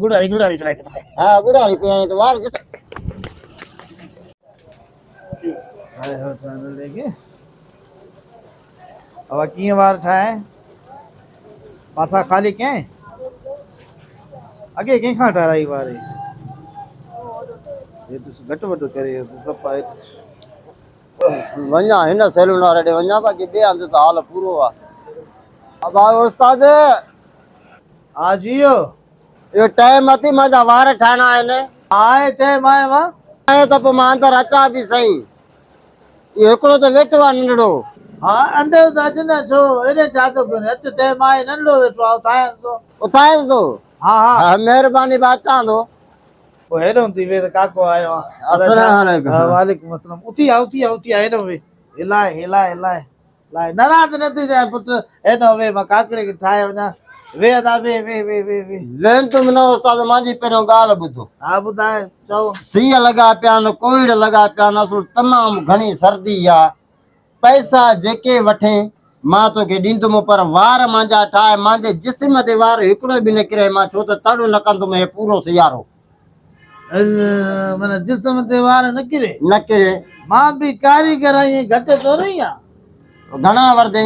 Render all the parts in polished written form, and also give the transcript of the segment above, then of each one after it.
गुड़ारी चलाए हाँ गुड़ारी पे तो वार जिस आए हो चैनल लेके अब कीअं वार ठाहे पासा खाली कंहिं अॻे कंहिंखां ठाराई वारे ये ॾिस घटि वधि करे सफ़ा वञा हिन सैलून वारे ॾे वञा बाक़ी ॿिए हंधि त हाल पूरो आहे। अब उस्ताद हा जियो इहो टाइम अथई मुंहिंजा वार ठाहिणा आहिनि आहे टाइम आहे मां त पोइ मां अंदरि अचां बि सही। इहो हिकिड़ो त वेठो आहे नंढड़ो हा अंदरि त अच न छो हेॾे छा थो करे अचु टाइम आहे नंढो वेठो आहे उथायांसि थो उथाएसि थो हा हा हा महिरबानी बि अचां थो पोइ हेॾो थी वे त काको आयो आहे अस्सलाम वालेकुम अस्सलाम उथी आ हेॾो वे हिलाए हिलाए हिलाए हिलाए नाराज़ न थी जाए पुटु हेॾो वे मां काकड़े खे ठाहे वञा वे अदा वे वे वे वे वे लेन तुम न उस्ताद मुंहिंजी पहिरियों ॻाल्हि ॿुधो हा ॿुधाए चओ सीउ लॻा पिया आहिनि कोविड लॻा पिया आहिनि असुल तमामु घणी सर्दी आहे पैसा जेके वठे मां तोखे ॾींदुमि पर वार मुंहिंजा ठाहे मुंहिंजे जिस्म ते वार हिकिड़ो बि न किरे मां छो त तड़ो न कंदुमि हे पूरो सियारो माना जिस्म ते वार न किरे न किरे मां बि कारीगर आहियां घटि थोरो ई आहे घणा वरदे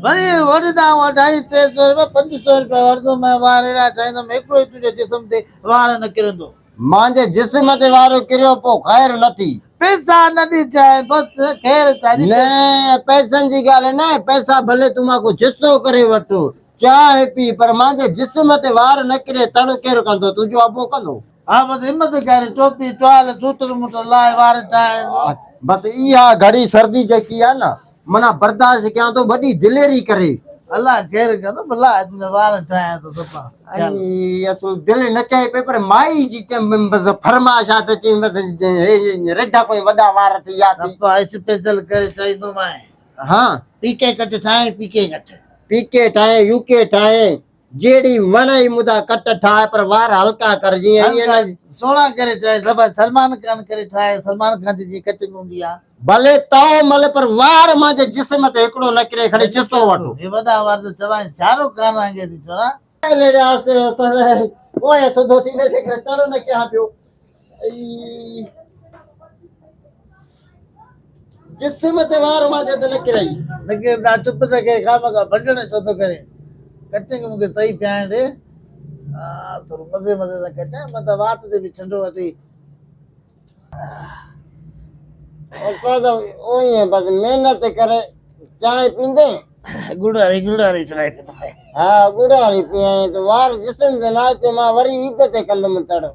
भई वठंदा 250-300 रुपया 500 रुपया वठंदो मैं वार अहिड़ा ठाहींदुमि हिकिड़ो ई तुंहिंजे जिस्म ते वार न किरंदो मुंहिंजे जिस्म ते वार किरियो पोइ ख़ैर न थी पैसा न ॾिजाए बसि ख़ैर चाही न पैसनि जी ॻाल्हि न पैसा भले तूं मां को जिस्सो करे वठो चाहे पी पर मुंहिंजे जिस्म ते वार न किरे तड़ो केरु कंदो तुंहिंजो अबो कंदो हा बसि हिमत करे टोपी टुवाल सूटर मुटर लाए वार ठाहे बसि इहा घड़ी सर्दी जेकी आहे न माना बर्दाश्त कयां थो वॾी दिलेरी करे अलाह ख़ैर कंदो भला वार ठाहियां थो सफ़ा असुल दिलि न चए पई पर माई जी फरमाइश आहे त चई बसि रेडा कोई वॾा वार थी विया स्पेशल करे चईंदोमांइ हा पीके कट ठाहे पीके कट पीके ठाहे यूके ठाहे जहिड़ी वणे मुदा कट ठाहे पर वार हल्का कर जीअं सोना करे ठाहे सभा सलमान खान करे ठाहे सलमान खान जी कटिंग हूंदी आहे भले ताओ मल पर वार मुंहिंजे जिस्म ते हिकिड़ो न किरे खणी जिसो वठो हे वॾा वार त चवां शाहरुख खान वांगुरु थी चवां ओए तो दो तीन से तड़ो न क्या पियो जिस्म ते वार मुंहिंजे त न किरई न किरंदा चुप त करे खाम खां भॼण छो थो करे कटिंग मूंखे सही पियाइण ॾे हा थोरो मज़े मज़े सां कटां मतिलबु वात ते बि ठंडो अचे बस मेहनत करे चाय पींदे गुड़ारी चलाए हा गुड़ारी पियां तो वार जिस्म ते नाचे मां वरी इज्जत कंदुमि तड़ो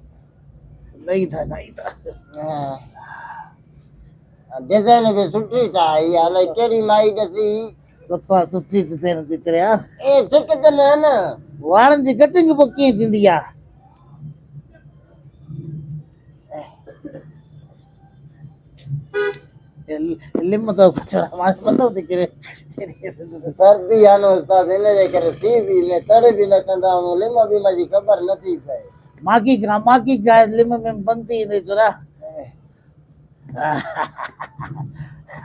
नहीं था डिजाइन भी सुठी ठाही अलाए कहिड़ी माई ॾसी सफ़ा सुठी डिजाइन थी करे ए चिक त न वारनि जी कटिंग पोइ कीअं थींदी आहे लिम तो कचरा मार बंदो थी करे सर्दी आहे न उस्ताद हिन जे करे सी बि न तड़ बि न कंदा आहियूं लिम बि मुंहिंजी ख़बर नथी पए मागी गाय लिम में बंद थी ईंदी चोरा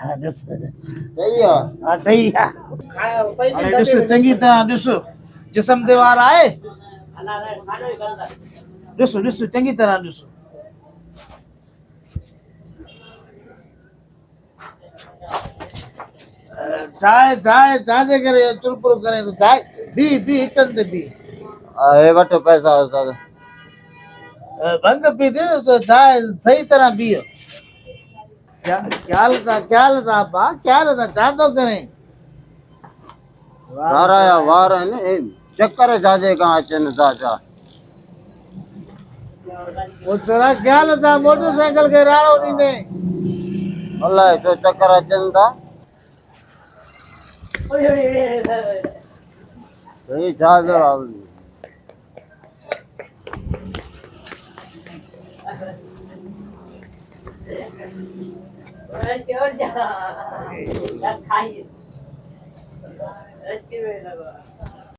सही आहे हा सही आहे ॾिस चङी तरह ॾिस जिस्म ते वार आहे ॾिस चङी तरह ॾिस छाजे करे चुरपुर करे तो चाहे बी हिकनि ते बी हे वठो पैसा उस्ताद भंग पी दे तो चाहे सही तरह बीह ख्याल था छा थो करे सारा वार आहिनि चक्कर जाजे खां अचनि था छा वो चोरा ख्याल था मोटरसाइकिल खे राड़ो ॾींदे अलाए छो चक्कर अचनि था सही छा जवाब Let's give it a